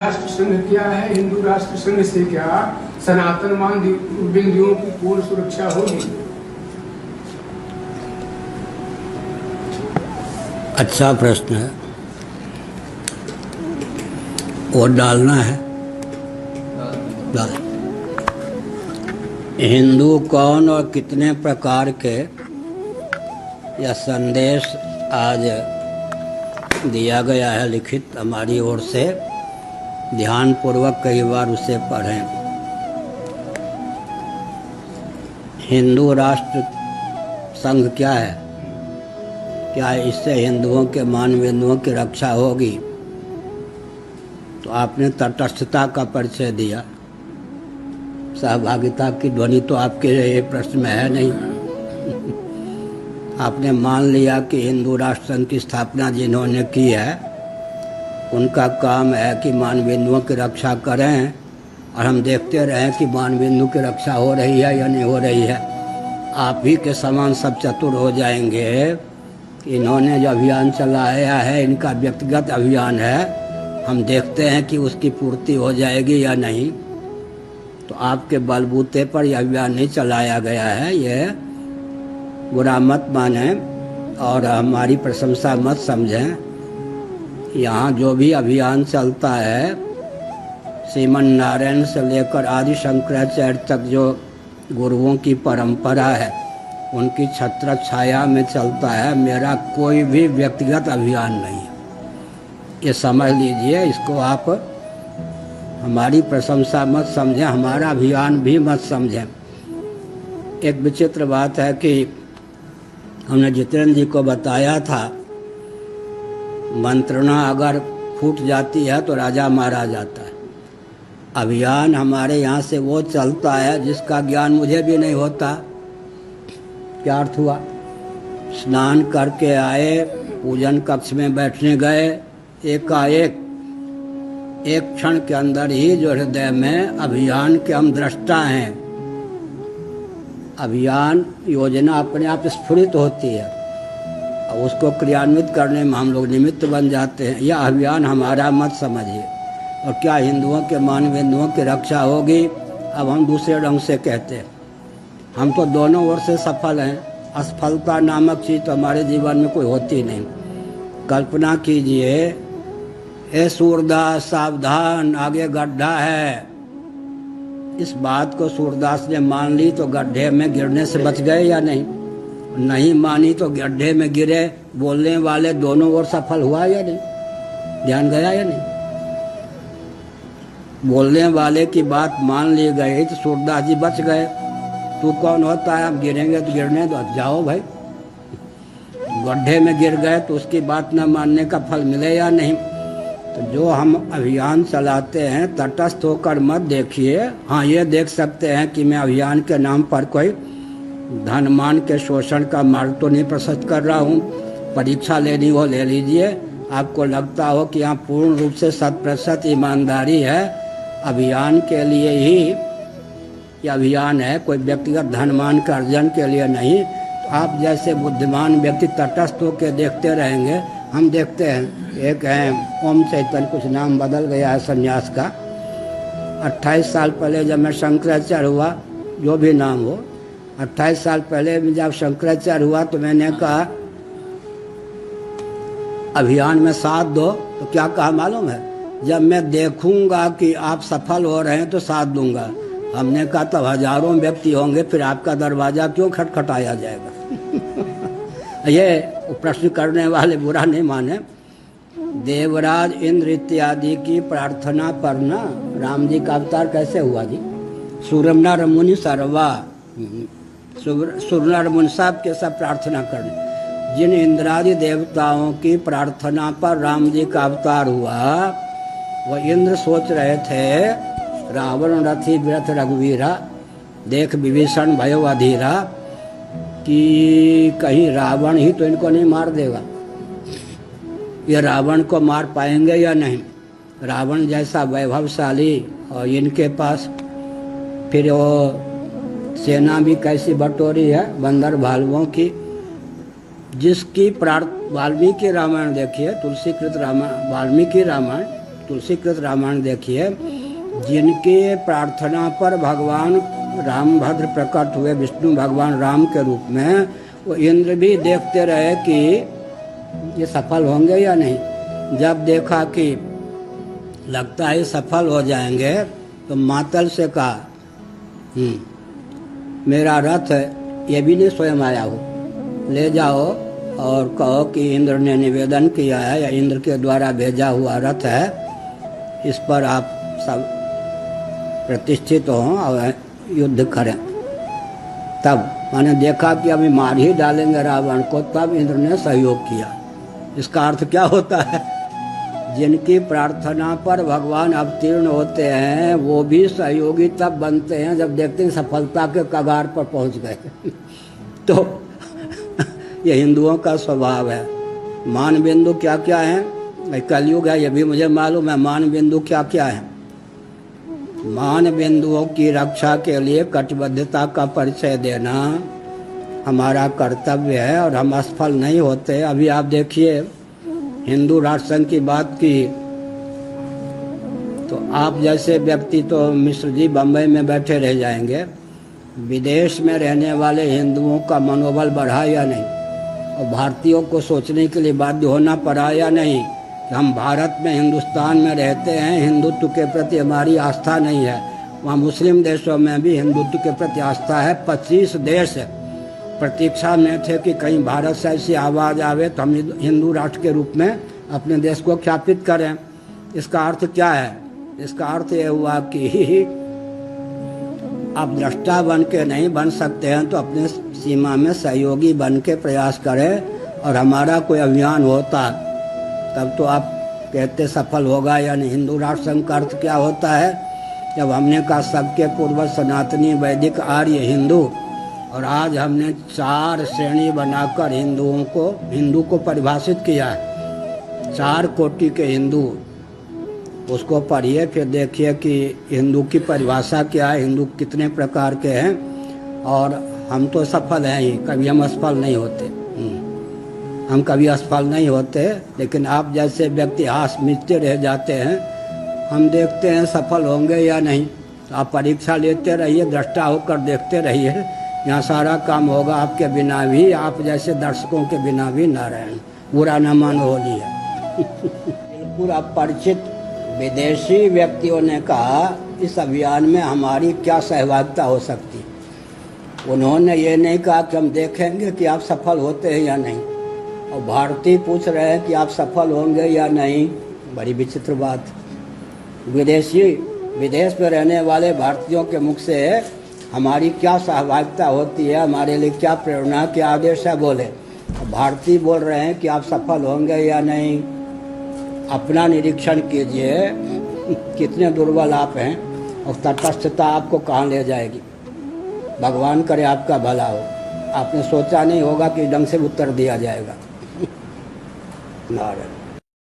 राष्ट्र संघ क्या है? हिंदू राष्ट्र संघ से क्या सनातन मान बिंदुओं की पूर्ण सुरक्षा होगी? अच्छा प्रश्न है। वोट डालना है। डाल। हिंदू कौन और कितने प्रकार के यह संदेश आज दिया गया है लिखित हमारी ओर से। ध्यानपूर्वक कई बार उसे पढ़ें। हिंदू राष्ट्र संघ क्या है? क्या इससे हिंदुओं के मान बिंदुओं की रक्षा होगी? तो आपने तटस्थता का परिचय दिया, सहभागिता की ध्वनि तो आपके ये प्रश्न में है नहीं। आपने मान लिया कि हिंदू राष्ट्र संघ की स्थापना जिन्होंने की है उनका काम है कि मान बिंदुओं की रक्षा करें, और हम देखते रहें कि मान बिंदु की रक्षा हो रही है या नहीं हो रही है। आप ही के समान सब चतुर हो जाएंगे कि इन्होंने जो अभियान चलाया है इनका व्यक्तिगत अभियान है, हम देखते हैं कि उसकी पूर्ति हो जाएगी या नहीं। तो आपके बलबूते पर यह अभियान नहीं चलाया गया है, यह बुरा मत माने और हमारी प्रशंसा मत समझें। यहाँ जो भी अभियान चलता है श्रीमन नारायण से लेकर आदि शंकराचार्य तक जो गुरुओं की परंपरा है उनकी छत्र छाया में चलता है। मेरा कोई भी व्यक्तिगत अभियान नहीं है, ये समझ लीजिए। इसको आप हमारी प्रशंसा मत समझें, हमारा अभियान भी मत समझें। एक विचित्र बात है कि हमने जितेंद्र जी को बताया था, मंत्रणा अगर फूट जाती है तो राजा मारा जाता है। अभियान हमारे यहाँ से वो चलता है जिसका ज्ञान मुझे भी नहीं होता। क्या अर्थ हुआ? स्नान करके आए, पूजन कक्ष में बैठने गए, एकाएक एक क्षण के अंदर ही जो हृदय में अभियान के हम दृष्टा हैं। अभियान योजना अपने आप स्फुरित होती है, उसको क्रियान्वित करने में हम लोग निमित्त बन जाते हैं। यह अभियान हमारा मत समझिए। और क्या हिंदुओं के मान बिंदुओं की रक्षा होगी? अब हम दूसरे ढंग से कहते हैं, हम तो दोनों ओर से सफल हैं। असफलता नामक चीज़ तो हमारे जीवन में कोई होती नहीं। कल्पना कीजिए, ए सूरदास सावधान, आगे गड्ढा है। इस बात को सूरदास ने मान ली तो गड्ढे में गिरने से बच गए या नहीं? नहीं मानी तो गड्ढे में गिरे। बोलने वाले दोनों ओर सफल हुआ या नहीं? ध्यान गया या नहीं? बोलने वाले की बात मान ली गई तो सूरदास जी बच गए। तू कौन होता है? अब गिरेंगे तो गिरने दो, जाओ भाई। गड्ढे में गिर गए तो उसकी बात न मानने का फल मिले या नहीं? तो जो हम अभियान चलाते हैं तटस्थ होकर मत देखिए। हाँ, ये देख सकते हैं कि मैं अभियान के नाम पर कोई धन मान के शोषण का मार्ग तो नहीं प्रशस्त कर रहा हूँ। परीक्षा लेनी हो ले लीजिए। आपको लगता हो कि यहाँ पूर्ण रूप से 100% ईमानदारी है, अभियान के लिए ही यह अभियान है, कोई व्यक्तिगत धन मान के अर्जन के लिए नहीं। तो आप जैसे बुद्धिमान व्यक्ति तटस्थ होकर देखते रहेंगे। हम देखते हैं, एक है ओम चैतन्य, कुछ नाम बदल गया है संन्यास का। 28 साल पहले जब मैं शंकराचार्य हुआ, जो भी नाम हो, 28 साल पहले जब शंकराचार्य हुआ तो मैंने कहा अभियान में साथ दो। तो क्या कहा मालूम है? जब मैं देखूंगा कि आप सफल हो रहे हैं तो साथ दूंगा। हमने कहा तब हजारों व्यक्ति होंगे, फिर आपका दरवाजा क्यों खटखटाया जाएगा? ये प्रश्न करने वाले बुरा नहीं माने। देवराज इंद्र इत्यादि की प्रार्थना पर ना राम जी का अवतार कैसे हुआ जी? सूरमनर मुनि सर्वा, सुरनर मुनि साहब के सब प्रार्थना करने। जिन इंद्रादि देवताओं की प्रार्थना पर राम जी का अवतार हुआ, वह इंद्र सोच रहे थे रावण रथी व्यर्थ रघुवीरा, देख विभीषण भयो अधीरा, कि कहीं रावण ही तो इनको नहीं मार देगा। ये रावण को मार पाएंगे या नहीं? रावण जैसा वैभवशाली और इनके पास फिर वो सेना भी कैसी बटोरी है बंदर भालुओं की, जिसकी वाल्मीकि रामायण देखिए, तुलसीकृत रामायण, वाल्मीकि रामायण तुलसीकृत रामायण देखिए, जिनके प्रार्थना पर भगवान रामभद्र प्रकट हुए, विष्णु भगवान राम के रूप में, वो इंद्र भी देखते रहे कि ये सफल होंगे या नहीं। जब देखा कि लगता है सफल हो जाएंगे, तो मातल से कहा मेरा रथ ये भी नहीं स्वयं आया हो, ले जाओ और कहो कि इंद्र ने निवेदन किया है या इंद्र के द्वारा भेजा हुआ रथ है, इस पर आप सब प्रतिष्ठित हों और युद्ध करें। तब मैंने देखा कि अभी मार ही डालेंगे रावण को, तब इंद्र ने सहयोग किया। इसका अर्थ क्या होता है? जिनकी प्रार्थना पर भगवान अवतीर्ण होते हैं वो भी सहयोगी तब बनते हैं जब देखते हैं सफलता के कगार पर पहुंच गए। तो ये हिंदुओं का स्वभाव है। मान बिंदु क्या क्या है, कलयुग है, ये भी मुझे मालूम है। मान बिंदु क्या क्या है? मान बिंदुओं की रक्षा के लिए कटिबद्धता का परिचय देना हमारा कर्तव्य है और हम असफल नहीं होते। अभी आप देखिए, हिंदू राष्ट्र संघ की बात की तो आप जैसे व्यक्ति तो मिश्र जी बम्बई में बैठे रह जाएंगे। विदेश में रहने वाले हिंदुओं का मनोबल बढ़ा या नहीं, और भारतीयों को सोचने के लिए बाध्य होना पड़ा या नहीं कि हम भारत में, हिंदुस्तान में रहते हैं, हिंदुत्व के प्रति हमारी आस्था नहीं है। वहाँ मुस्लिम देशों में भी हिंदुत्व के प्रति आस्था है। 25 देश प्रतीक्षा में थे कि कहीं भारत से ऐसी आवाज़ आवे तो हम हिंदू राष्ट्र के रूप में अपने देश को ख्यापित करें। इसका अर्थ क्या है? इसका अर्थ ये हुआ कि आप दृष्टा बन के नहीं बन सकते हैं तो अपने सीमा में सहयोगी बन के प्रयास करें। और हमारा कोई अभियान होता तब तो आप कहते सफल होगा या नहीं। हिंदू राष्ट्र संघ का अर्थ क्या होता है? जब हमने कहा सबके पूर्वज सनातनी वैदिक आर्य हिंदू, और आज हमने 4 श्रेणी बनाकर हिंदू को परिभाषित किया है। 4 कोटि के हिंदू, उसको पढ़िए, फिर देखिए कि हिंदू की परिभाषा क्या है, हिंदू कितने प्रकार के हैं। और हम तो सफल हैं ही, कभी हम असफल नहीं होते। हम कभी असफल नहीं होते, लेकिन आप जैसे व्यक्ति हाथ मीचते रह जाते हैं। हम देखते हैं सफल होंगे या नहीं। तो आप परीक्षा लेते रहिए, दृष्टा होकर देखते रहिए। यहाँ सारा काम होगा आपके बिना भी, आप जैसे दर्शकों के बिना भी। नारायण, बुरा न मानो, होली है। बिल्कुल अपरिचित विदेशी व्यक्तियों ने कहा इस अभियान में हमारी क्या सहभागिता हो सकती। उन्होंने ये नहीं कहा कि हम देखेंगे कि आप सफल होते हैं या नहीं, और भारतीय पूछ रहे हैं कि आप सफल होंगे या नहीं। बड़ी विचित्र बात। विदेश में रहने वाले भारतीयों के मुख से हमारी क्या सहभागिता होती है, हमारे लिए क्या प्रेरणा, क्या आदेश है, बोले। भारतीय बोल रहे हैं कि आप सफल होंगे या नहीं। अपना निरीक्षण कीजिए, कितने दुर्बल आप हैं, और तटस्थता आपको कहाँ ले जाएगी। भगवान करे आपका भला हो। आपने सोचा नहीं होगा कि ढंग से उत्तर दिया जाएगा। नारायण।